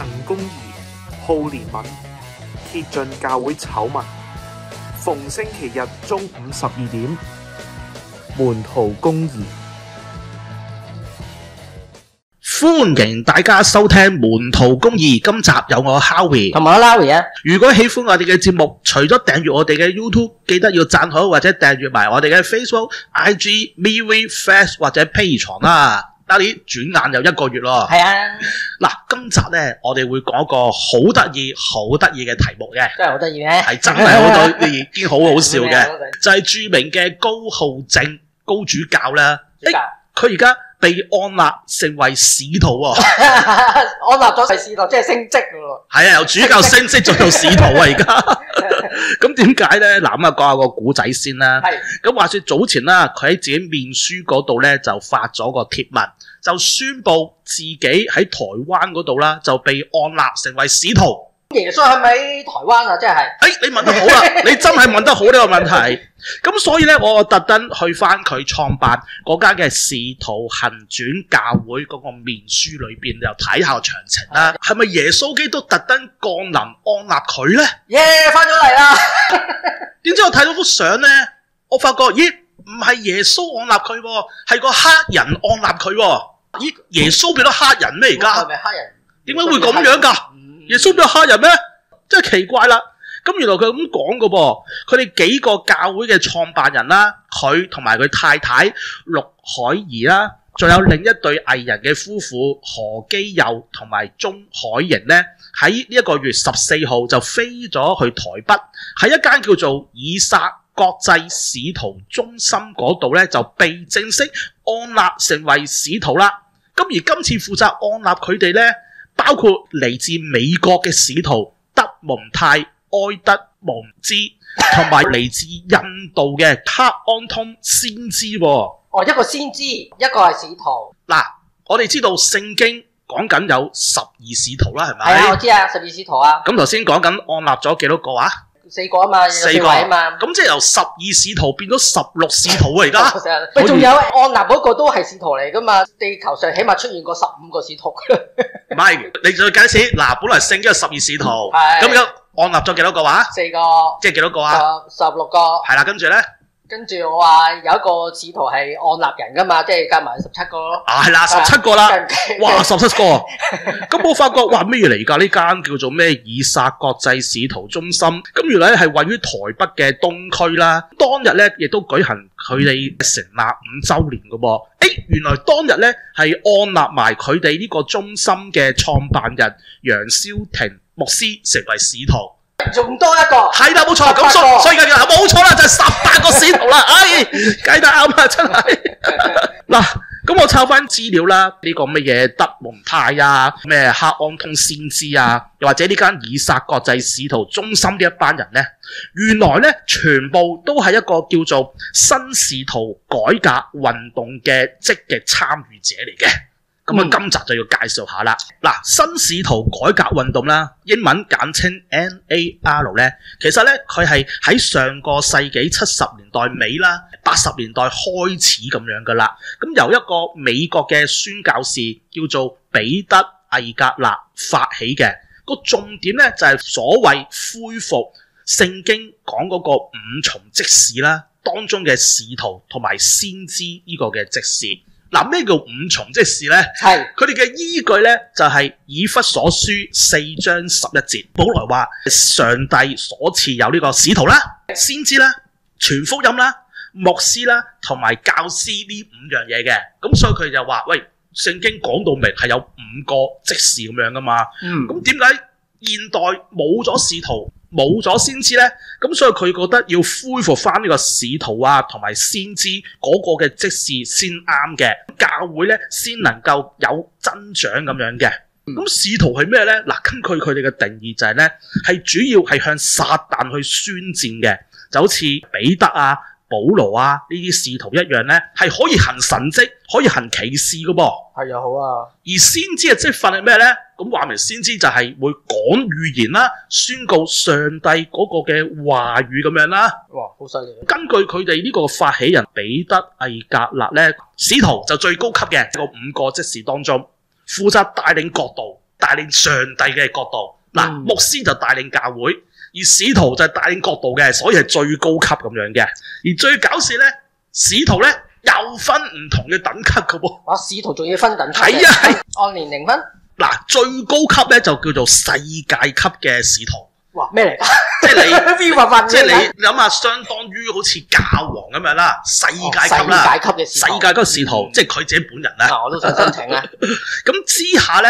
行公義，好憐憫，揭盡教會醜聞。逢星期日中午12點，門徒公義。歡迎大家收聽門徒公義，今集有我 Howie 同埋我 Larry 啊！如果喜歡我哋嘅節目，除咗訂閱我哋嘅 YouTube， 記得要讚好或者訂閱埋我哋嘅 Facebook、IG、MeWe、Flash 或者 Patreon 啦。Larry 轉眼又1個月咯。係啊！嗱，今集呢，我哋會講一個好得意嘅題目嘅，真係好得意咩？係真係好得意，已經好好笑嘅，就係著名嘅高浩正高主教啦。佢而家被按立成為使徒喎，按立咗係使徒，即係升職嘅喎。係啊，由主教升職做到使徒啊！而家咁點解咧？嗱，咁啊講下個古仔先啦。係咁話說早前啦，佢喺自己面書嗰度咧就發咗個貼文，就宣布自己喺台灣嗰度啦就被按立成為使徒。耶穌係咪喺台灣啊？即係你問得好啦，你真係問得好呢個問題。咁所以咧，我特登去翻佢創辦嗰間嘅使徒行傳教會嗰個面書裏邊，又睇下詳情啦。係咪耶穌基督特登降臨按立佢咧？耶，翻咗嚟啦！點知我睇到幅相咧，我發覺咦，唔係耶穌按立佢，係個黑人按立佢。咦，耶穌變咗黑人咩而家？係咪黑人？點解會咁樣噶？耶穌變咗黑人咩？真係奇怪啦！咁原來佢咁講噶噃，佢哋幾個教會嘅創辦人啦，佢同埋佢太太陸海怡啦，仲有另一對藝人嘅夫婦何基佑同埋鍾海瑩呢，喺呢一個月14號就飛咗去台北，喺一間叫做以撒國際使徒中心嗰度呢，就被正式按立成為使徒啦。咁而今次負責按立佢哋呢，包括嚟自美國嘅使徒德蒙泰、埃德蒙茲，同埋嚟自印度嘅克安通先知。哦，一個先知，一個係使徒。嗱，我哋知道聖經講緊有12使徒啦，係咪？係啊，我知啊，12使徒啊。咁頭先講緊按立咗幾多個啊？4個啊嘛，4位啊嘛。咁即係由12使徒變咗16使徒啊！而家喂，仲有按立嗰個都係使徒嚟噶嘛？地球上起碼出現過15個使徒。唔係，你再計一次。嗱，本來聖經有12使徒，咁有按立咗幾多個話？4個，即係幾多個啊？16個。係啦，跟住咧？跟住我話有一個使徒係按立人噶嘛，即係加埋17個咯。係啦，17個啦。哇，17個。咁我發覺哇，咩嚟㗎？呢間叫做咩以撒國際使徒中心。咁原來咧係位於台北嘅東區啦。當日咧亦都舉行佢哋成立5週年㗎噃。原來當日咧係按立埋佢哋呢個中心嘅創辦人楊蕭庭牧師成為使徒。仲多一個，係啦，冇錯，咁所以冇錯啦，就係18個使徒啦，計得啱啊，真係。嗱，咁我抄翻資料啦，呢個乜嘢德蒙泰啊，咩克安通先知啊，又或者呢間以撒國際使徒中心呢一班人呢，原來呢全部都係一個叫做新使徒改革運動嘅積極參與者嚟嘅。咁今集就要介紹下啦。嗱，新使徒改革運動啦，英文簡稱 NAR 咧，其實咧佢係喺上個世紀70年代尾啦、80年代開始咁樣噶啦。咁由一個美國嘅宣教士叫做彼得魏格納發起嘅，個重點咧就係所謂恢復聖經講嗰個5重職事啦，當中嘅使徒同埋先知呢個嘅職事。嗱，咩叫5重職事咧？係佢哋嘅依據咧，就係以弗所書4章11節，保羅話上帝所賜有呢個使徒啦、先知啦、傳福音啦、牧師啦，同埋教師呢5樣嘢嘅。咁所以佢就話：喂，聖經講到明係有5個職事咁樣噶嘛。咁點解現代冇咗使徒、冇咗先知呢？咁所以佢覺得要恢復翻呢個使徒啊同埋先知嗰個嘅職事先啱嘅，教會呢先能夠有增長咁樣嘅。咁使徒係咩呢？嗱，根據佢哋嘅定義就係呢，係主要係向撒旦去宣戰嘅，就好似彼得啊、保羅啊呢啲使徒一樣呢，係可以行神蹟、可以行奇事嘅噃。係啊，好啊。而先知嘅職分係咩呢？咁話明先知就係會講預言啦，宣告上帝嗰個嘅話語咁樣啦。哇，好犀利！根據佢哋呢個發起人彼得魏格納呢，使徒就最高級嘅個5個職事當中，負責帶領國度、帶帶領上帝嘅國度。嗱，牧師就帶領教會，而使徒就係帶領國度嘅，所以係最高級咁樣嘅。而最搞笑咧，使徒咧又分唔同嘅等級嘅喎。哇！使徒仲要分等級？係啊係。按年齡分？嗱，最高級咧就叫做世界級嘅使徒。哇！咩嚟㗎？即係你邊個問？即係你諗下，相當於好似教皇咁樣啦，世界級啦，世界級嘅使徒，世界級嘅使徒，即係佢自己本人啦。我都想申請啊。咁之下咧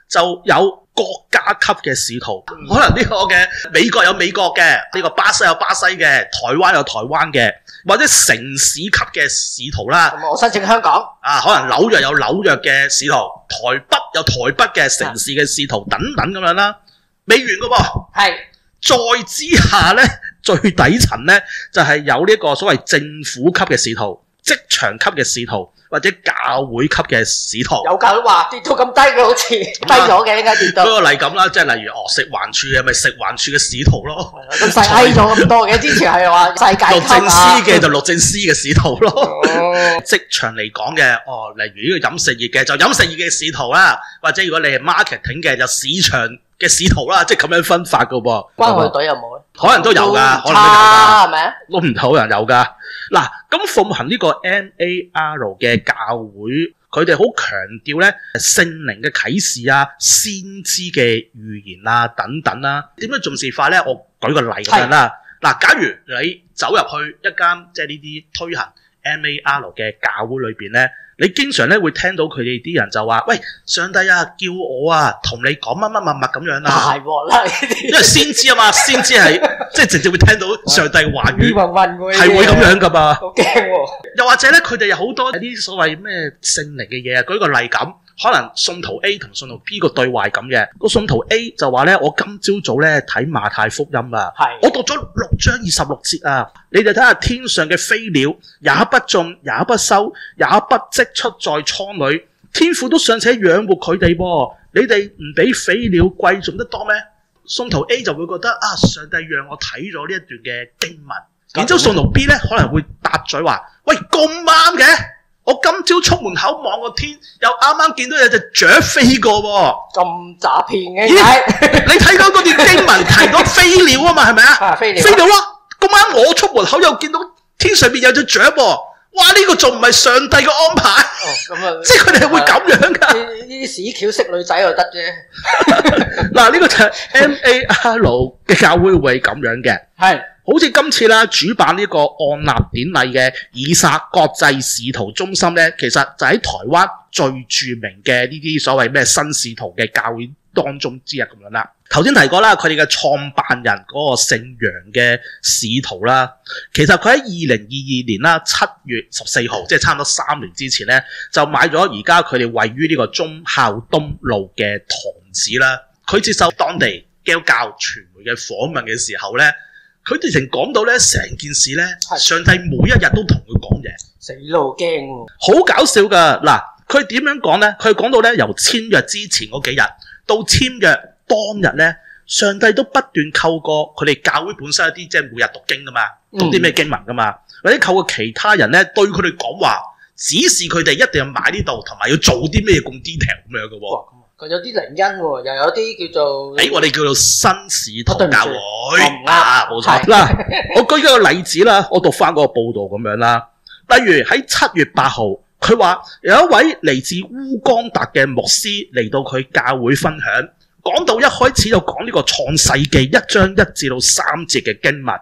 就有國家級嘅使徒，可能呢個嘅美國有美國嘅，呢個巴西有巴西嘅，台灣有台灣嘅，或者城市級嘅使徒啦。我申請香港啊，可能紐約有紐約嘅使徒，台北有台北嘅城市嘅使徒等等咁樣啦。未完㗎噃，係再之下咧，最底層咧就係有呢個所謂政府級嘅使徒、職場級嘅使徒或者教會級嘅使徒。有教會話跌到咁低嘅，好似低咗嘅，應該跌到。舉個例咁啦，即係例如食環署嘅咪食環署嘅使徒咯，咁細低咗咁多嘅，之前係話世界級律政司嘅就律政司嘅使徒咯。職場嚟講嘅，例如呢個飲食業嘅就飲食業嘅使徒啦，或者如果你係 marketing 嘅就市場嘅使徒啦，即係咁樣分法噶噃。關愛隊有冇咧？可能都有噶，可能都有噶，係咪啊？都唔可能有噶。嗱，咁奉行呢個 MAR 嘅教會，佢哋好強調咧聖靈嘅啟示啊、先知嘅預言啊等等啦。點樣重視法咧？我舉個例咁樣啦。嗱，假如你走入去一間即係呢啲推行 MAR 嘅教會裏邊咧，你經常咧會聽到佢哋啲人就話：喂，上帝啊，叫我啊，同你講乜乜乜乜咁樣啦。大鑊啦！因為先知啊嘛，先知係即係直接會聽到上帝話語，係會咁樣噶嘛。好驚喎！又或者咧，佢哋有好多啲所謂咩聖靈嘅嘢啊。舉個例咁，可能信徒 A 同信徒 B 個對話咁嘅。個信徒 A 就話咧：我今朝早咧睇馬太福音啊，我讀咗6章26節啊。你哋睇下天上嘅飛鳥，也不種，也不收，也不積蓄在倉裏，天父都尚且養活佢哋噃。你哋唔比飛鳥貴重得多咩？信徒 A 就會覺得啊，上帝讓我睇咗呢一段嘅經文。然之後信徒 B 咧可能會答嘴話：喂，咁啱嘅，我今朝出門口望個天，又啱啱見到有隻雀飛過喎。咁詐騙嘅，你睇到嗰段經文提到飛鳥啊嘛，係咪啊？飛鳥咯。咁啱我出門口又見到天上面有隻雀喎。哇！呢個仲唔係上帝嘅安排？咁啊，即係佢哋係會咁樣噶。呢啲屎橋識女仔就得啫。嗱，呢個就係 MAR 嘅教會會係咁樣嘅。係，好似今次啦，主辦呢個按立典禮嘅以撒國際使徒中心咧，其實就喺台灣最著名嘅呢啲所謂咩新使徒嘅教會當中之一咁樣啦。頭先提過啦，佢哋嘅創辦人嗰個姓楊嘅使徒啦，其實佢喺2022年啦7月14號，即係差唔多3年之前咧，就買咗而家佢哋位於呢個忠孝東路嘅堂址啦。佢接受當地基督教傳媒嘅訪問嘅時候咧，佢直情講到咧成件事咧，上帝每一日都同佢講嘢，死咯，驚喎！好搞笑噶。嗱，佢點樣講咧？佢講到咧，由簽約之前嗰幾日到簽約當日咧，上帝都不斷透過佢哋教會本身一啲即係每日讀經噶嘛，讀啲咩經文噶嘛，或者透過其他人咧對佢哋講話，指示佢哋一定要買呢度，同埋要做啲咩咁 detail 咁樣嘅喎。佢有啲靈恩喎，又有啲叫做我哋叫做新使徒教會啊，冇錯。嗱，我舉一個例子啦，我讀翻嗰個報道咁樣啦。例如喺7月8號，佢話有一位嚟自烏干達嘅牧師嚟到佢教會分享，講到一開始就講呢個創世記1章1至3節嘅經文。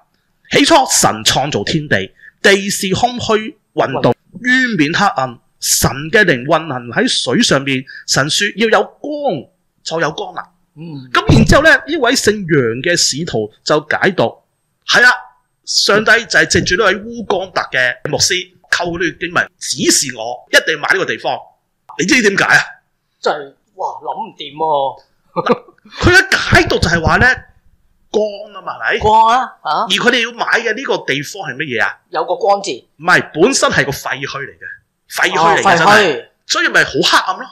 起初神創造天地，地是空虛混沌，淵面黑暗，神嘅靈運行喺水上面。神說要有光，就有光啦。咁然之後咧，呢位姓楊嘅使徒就解讀，係啦，上帝就係藉住呢位烏干達嘅牧師，透過呢段經文指示我一定要買呢個地方。你知點解啊？真係哇，諗唔掂喎！佢嘅解讀就係話咧，光啊嘛，係咪？光啊！而佢哋要買嘅呢個地方係乜嘢啊？有個光字。唔係，本身係個廢墟嚟嘅，廢墟嚟嘅真係，所以咪好黑暗咯。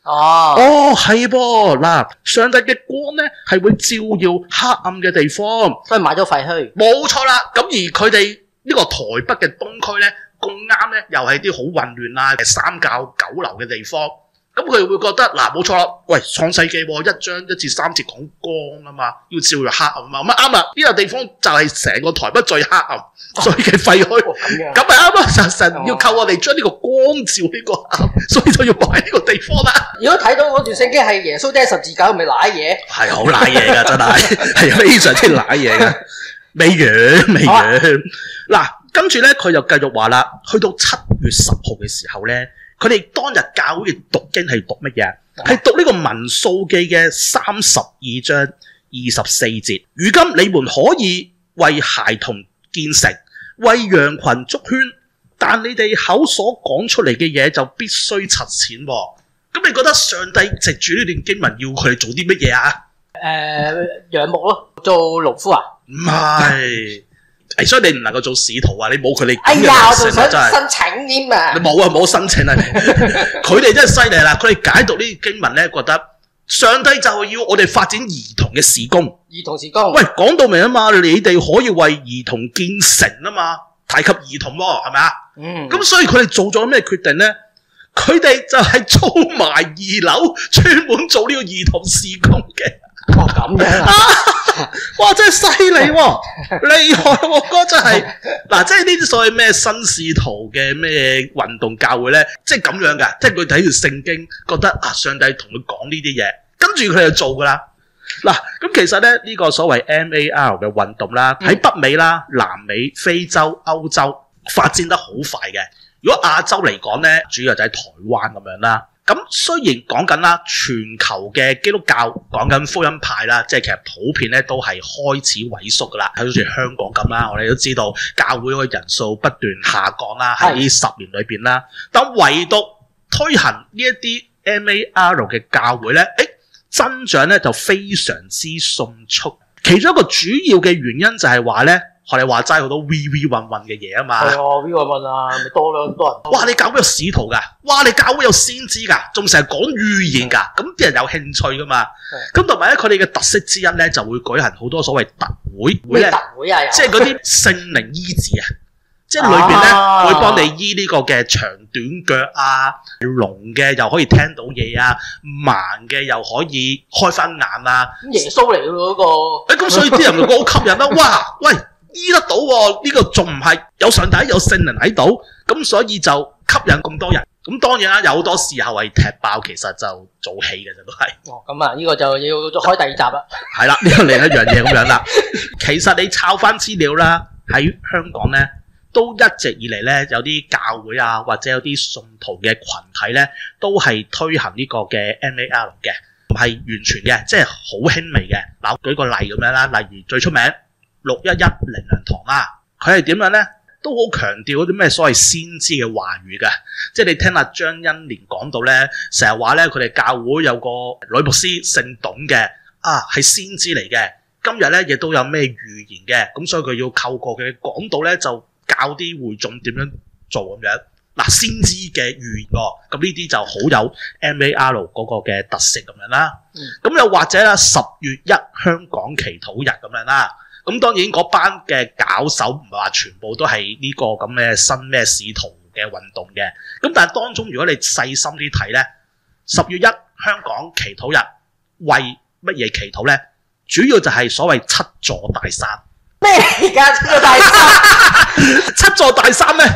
係噃，嗱，上帝嘅光咧係會照耀黑暗嘅地方，所以買咗廢墟。冇錯啦。咁而佢哋呢個台北嘅東區咧，咁啱咧又係啲好混亂啊、三教九流嘅地方。咁佢會覺得嗱冇錯啦，喂創世紀1章1至3節講光啊嘛，要照入黑暗啊嘛，咁啱啦，呢個地方就係成個台北最黑暗，所以嘅廢墟，咁咪啱啦，神要靠我哋將呢個光照呢個黑暗，所以就要擺喺呢個地方啦。如果睇到嗰段聖經係耶穌釘十字架，咪舐嘢？係好舐嘢㗎，真係係非常之舐嘢㗎。未完。嗱，跟住咧佢就繼續話啦，去到7月10號嘅時候咧。佢哋當日教會嘅讀經係讀乜嘢？係讀呢個民數記嘅32章24節。如今你們可以為孩童建城，為羊群築圈，但你哋口所講出嚟嘅嘢就必須實踐。咁你覺得上帝藉住呢段經文要佢哋做啲乜嘢啊？養牧咯，做農夫啊？唔係。所以你唔能夠做使徒啊！你冇佢哋咁嘅我仲神想申請添啊！你冇申請啊！佢哋真係犀利啦！佢哋解讀呢啲經文咧，覺得上帝就係要我哋發展兒童嘅事工。兒童事工，喂，講到明啊嘛，你哋可以為兒童建城啊嘛，提及兒童喎，係咪啊？咁所以佢哋做咗咩決定咧？佢哋就係租埋2樓，專門做呢個兒童事工嘅。咁樣啊！哇，真係犀利喎，厲害喎！嗰真係嗱，即係呢啲所謂咩新使徒嘅咩運動教會咧，即係咁樣噶，即係佢睇住聖經，覺得啊，上帝同佢講呢啲嘢，跟住佢就做噶啦。嗱，咁其實咧呢個所謂 MAR 嘅運動啦，喺北美啦、南美、非洲、歐洲發展得好快嘅。如果亞洲嚟講咧，主要就喺台灣咁樣啦。咁雖然講緊啦，全球嘅基督教講緊福音派啦，即係其實普遍咧都係開始萎縮噶啦，好似香港咁啦，我哋都知道教會個人數不斷下降啦，喺呢10年裏邊啦。但唯獨推行呢一啲 MAR 嘅教會咧，增長咧就非常之迅速。其中一個主要嘅原因就係話咧。學你話齋好多 V 運嘅嘢啊嘛，係啊 V 運啊，咪多咗咁多人。哇！你教會有使徒噶，哇！你教會有先知噶，仲成日講預言噶，咁啲人有興趣噶嘛。咁同埋咧，佢哋嘅特色之一咧，就會舉行好多所謂特會。咩特會啊？即係嗰啲聖靈醫治啊，即係裏邊咧會幫你醫呢個嘅長短腳啊，聾嘅又可以聽到嘢啊，盲嘅又可以開翻眼啊。耶穌嚟嘅嗰個。咁所以啲人咪好吸引啦！哇，喂！醫得到喎，呢個仲唔係有上帝有聖靈喺度，咁所以就吸引咁多人。咁當然啦，有好多時候係踢爆，其實就做戲嘅啫，都係。咁啊，呢個就要開第2集啦。係啦，呢個另一樣嘢咁樣啦。其實你抄翻資料啦，喺香港咧，都一直以嚟咧有啲教會啊，或者有啲信徒嘅群體咧，都係推行呢個嘅 MAR 嘅，唔係完全嘅，即係好輕微嘅。嗱，舉個例咁樣啦，例如最出名。611靈糧堂啦，佢係點樣咧？都好強調嗰啲咩所謂先知嘅話語嘅，即係你聽阿張恩蓮講到咧，成日話咧佢哋教會有個女牧師姓董嘅，係先知嚟嘅，今日咧亦都有咩預言嘅，咁所以佢要透過佢講道咧就教啲會眾點樣做咁樣。嗱，先知嘅預言喎，咁呢啲就好有 MAR 嗰個嘅特色咁樣啦。咁又或者啦，10月1香港祈禱日咁樣啦。咁當然嗰班嘅搞手唔係話全部都係呢個咁嘅新咩使徒嘅運動嘅，咁但係當中如果你細心啲睇咧，10月1香港祈禱日為乜嘢祈禱咧？主要就係所謂7座大山。咩而家7座大山？7座大山咧，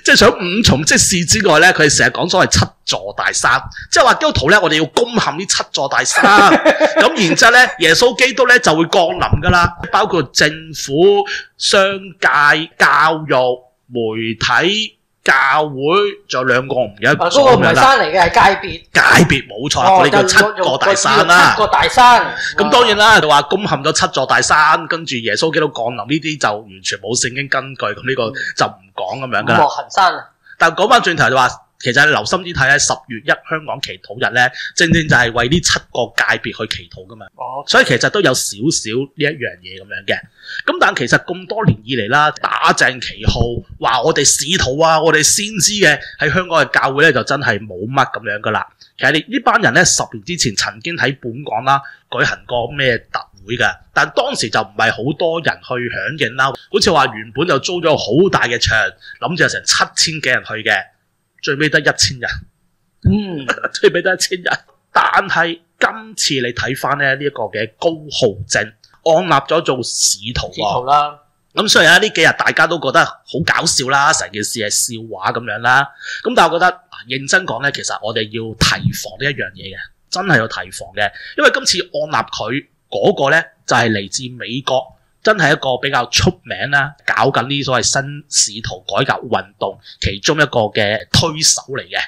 即係除咗5重職事之外咧，佢哋成日講所謂7座大山，即係話基督徒咧，我哋要攻陷呢7座大山。咁然之後咧，耶穌基督咧就會降臨噶啦，包括政府、商界、教育、媒體、教會，仲有2個唔記得咗。嗰個唔係山嚟嘅，係界別。界別冇錯，我哋叫7個大山啦。7個大山。咁當然啦，就話攻陷咗7座大山，跟住耶穌基督降臨呢啲就完全冇聖經根據，咁呢個就唔講咁樣噶啦。莫行山啊！但係講翻轉頭就話，其實你留心啲睇咧，10月1香港祈禱日咧，正正就係為呢7個界別去祈禱噶嘛。所以其實都有少少呢一樣嘢咁樣嘅。咁但其實咁多年以嚟啦，打正旗號話我哋使徒啊，我哋先知嘅喺香港嘅教會咧，就真係冇乜咁樣噶啦。其實你呢班人咧，10年之前曾經喺本港啦舉行過咩特會㗎，但當時就唔係好多人去響應啦。好似話原本就租咗好大嘅場，諗住有成7000幾人去嘅。最尾得1000人，最尾得1000人。但係今次你睇翻咧呢一個嘅高浩正按立咗做使徒喎。啦。咁雖然呢幾日大家都覺得好搞笑啦，成件事係笑話咁樣啦。咁但係我覺得認真講咧，其實我哋要提防呢一樣嘢嘅，真係要提防嘅。因為今次按立佢嗰個咧，就係嚟自美國，真係一個比較出名啦，搞緊呢所謂新使徒改革運動其中一個嘅推手嚟嘅。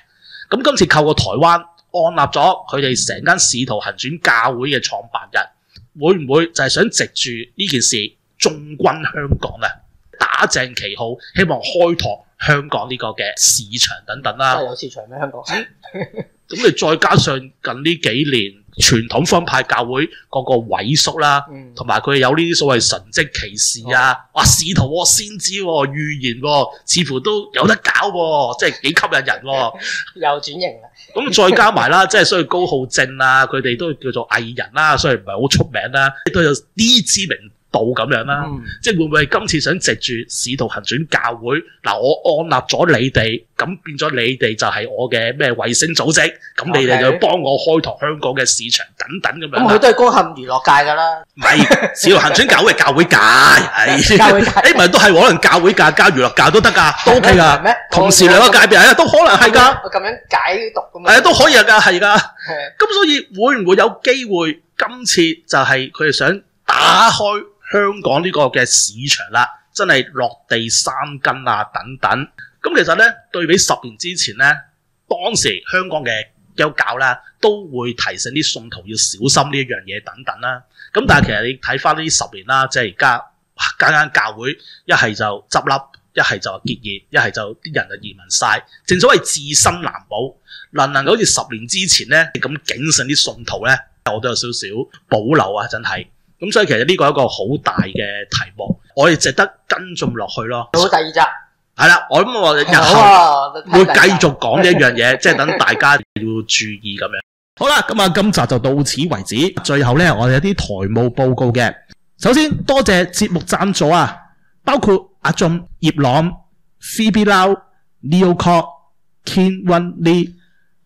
咁今次透過台灣按立咗佢哋成間使徒行傳教會嘅創辦人，會唔會就係想藉住呢件事進軍香港啊，打正旗號，希望開拓香港呢個嘅市場等等啦。真係有市場咩香港？咁你再加上近呢幾年傳統方派教會嗰個萎縮啦，同埋佢有呢啲所謂神蹟奇事啊，哇使徒喎、先知喎、預言喎，似乎都有得搞喎，即係幾吸引人喎。又轉型啦。咁再加埋啦，即係所以高浩正啊，佢哋都叫做藝人啦，雖然唔係好出名啦，都有啲知名度咁樣啦。即係會唔會今次想藉住使徒行傳教會嗱，我按立咗你哋，咁變咗你哋就係我嘅咩衛星組織，咁你哋就幫我開拓香港嘅市場等等咁樣。咁佢都係攻陷娛樂界㗎啦。唔係使徒行傳教會係教會界，係教會界唔係都係可能教會界加娛樂界都得㗎，都 OK 㗎。同時兩個界別係都可能係㗎。我咁樣解讀㗎嘛。係啊，都可以㗎，係㗎。咁所以會唔會有機會今次就係佢哋想打開香港呢個嘅市場啦，真係落地生根啊等等。咁其實咧對比10年之前咧，當時香港嘅基督教啦都會提醒啲信徒要小心呢一樣嘢等等啦。咁但係其實你睇翻呢10年啦，即係而家間教會一係就執笠，一係就結業，一係就啲人就移民晒。正所謂自身難保，能夠好似10年之前咧咁警醒啲信徒咧，我都有少少保留啊，真係。咁所以其實呢個係一個好大嘅題目，我哋值得跟進落去咯。到第2集。係啦，我諗我日後會繼續講呢一樣嘢，即係等大家要注意咁樣。好啦，咁啊，今集就到此為止。最後咧，我哋有啲台務報告嘅。首先多謝節目贊助啊，包括阿俊、葉朗、Phoebe Lau、Leo Kok、Ken Wen Lee、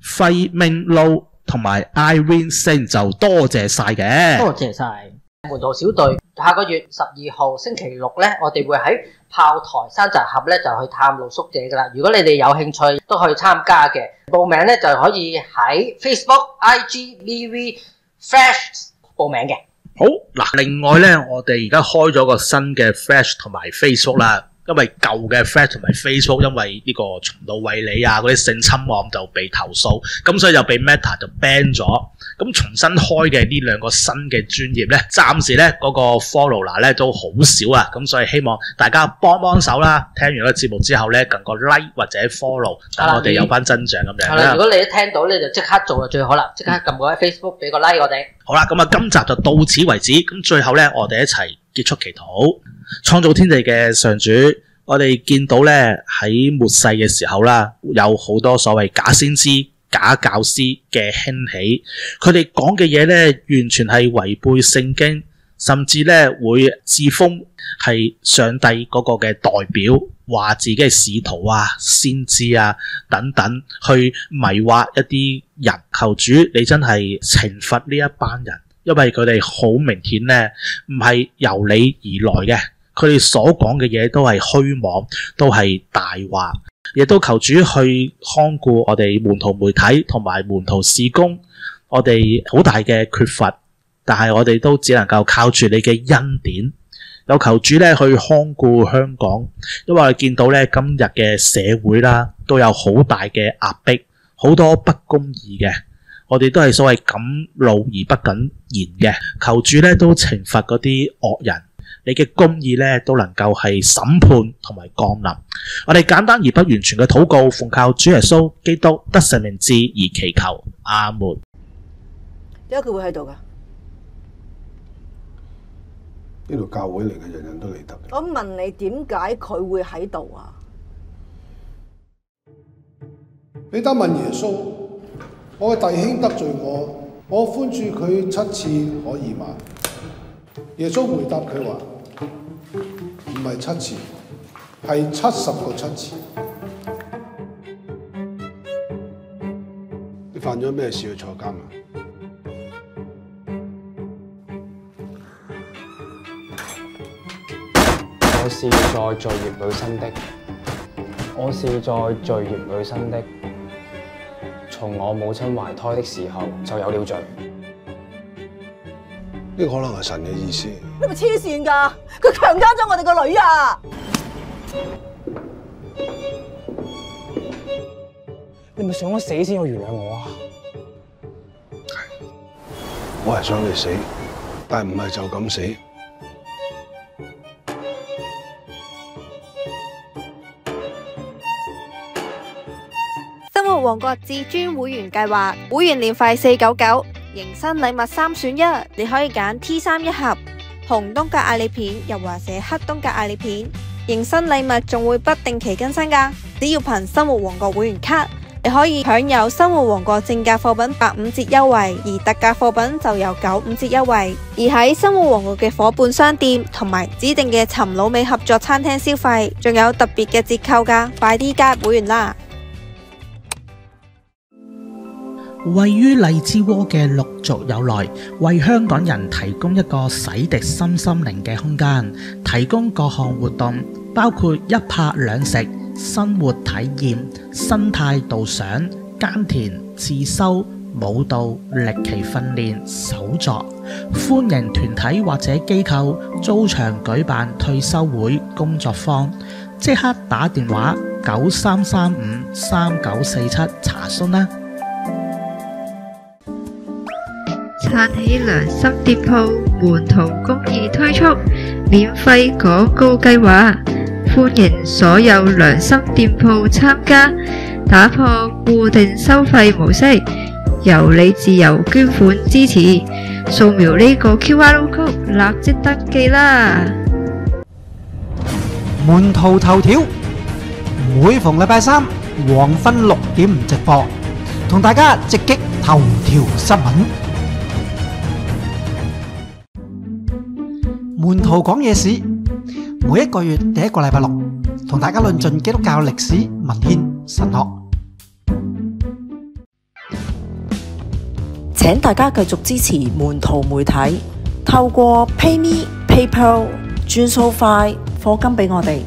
費明路同埋 Irene Sing 就多謝晒嘅。多謝晒。門徒小隊下個月12號星期六咧，我哋會喺炮台山集合咧，就去探路宿者噶啦。如果你哋有興趣，都可以參加嘅。報名咧就可以喺 Facebook、IG、VV、Flash 報名嘅。好嗱，另外咧，我哋而家開咗個新嘅 Flash 同埋 Facebook 啦。因為舊嘅 Flash 同埋 Facebook 因為呢個重蹈為理啊嗰啲性侵案就被投訴，咁所以就被 Meta 就 ban 咗。咁重新開嘅呢兩個新嘅專頁咧，暫時咧嗰個 follower 咧都好少啊，咁所以希望大家幫幫手啦。聽完個節目之後咧，撳個 like 或者 follow， 等我哋有翻增長咁樣啦。如果你一聽到咧，就即刻做就最好啦，即刻撳個 Facebook 俾個 like 我哋。好啦，咁啊，今集就到此為止。咁最後咧，我哋一齊結束祈禱。創造天地嘅上主，我哋見到咧喺末世嘅時候啦，有好多所謂假先知、假教師嘅興起，佢哋講嘅嘢咧完全係違背聖經，甚至咧會自封係上帝嗰個嘅代表，話自己係使徒啊、先知啊等等，去迷惑一啲人。求主你真係懲罰呢一班人，因為佢哋好明顯咧唔係由你而來嘅。佢哋所講嘅嘢都係虛妄，都係大話，亦都求主去看顧我哋門徒媒體同埋門徒事工，我哋好大嘅缺乏，但係我哋都只能夠靠住你嘅恩典，有求主咧去看顧香港，因為我哋見到咧今日嘅社會啦，都有好大嘅壓迫，好多不公義嘅，我哋都係所謂敢怒而不敢言嘅，求主咧都懲罰嗰啲惡人。你嘅公義咧都能夠係審判同埋降臨。我哋簡單而不完全嘅禱告，奉靠主耶穌基督得勝名字而祈求，阿門。點解佢會喺度噶？呢度教會嚟嘅，人人都嚟得。我問你點解佢會喺度啊？彼得問耶穌：我嘅弟兄得罪我寬恕佢7次可以嗎？耶穌回答佢話：唔係7次，係70個7次。犯咗咩事去坐監啊？我是在罪孽裏生的，我是在罪孽裏生的，從我母親懷胎的時候就有了罪。呢個可能係神嘅意思。你咪黐線㗎！佢強姦咗我哋個女啊！你咪想我死先有原諒我啊？我係想你死，但係唔係就咁死。生活王國至尊會員計劃，會員年費499，迎新禮物3選1，你可以揀 T3 一盒、紅冬格艾利片，又或者黑冬格艾利片。迎新禮物仲會不定期更新㗎，只要憑生活王國會員卡，你可以享有生活王國正價貨品85折優惠，而特價貨品就有95折優惠。而喺生活王國嘅伙伴商店同埋指定嘅尋老美合作餐廳消費，仲有特別嘅折扣㗎，快啲加入會員啦！位於荔枝窩嘅陸續有來，為香港人提供一個洗滌身心靈嘅空間，提供各項活動，包括一拍兩食、生活體驗、生態導賞、耕田、自修、舞蹈、歷奇訓練、手作，歡迎團體或者機構租場舉辦退休會、工作坊，即刻打電話93353947查詢啦！撐起良心店鋪，門徒公義推出免費廣告計劃，歡迎所有良心店鋪參加，打破固定收費模式，由你自由捐款支持，掃描呢個 QR code， 立即登記啦！門徒頭條，每逢禮拜三黃昏6點直播，同大家直擊頭條新聞。門徒講野史，每一個月第一個禮拜六，同大家論盡基督教歷史、文獻、神學。請大家繼續支持門徒媒體，透過 PayMe、PayPal 轉數快課金俾我哋。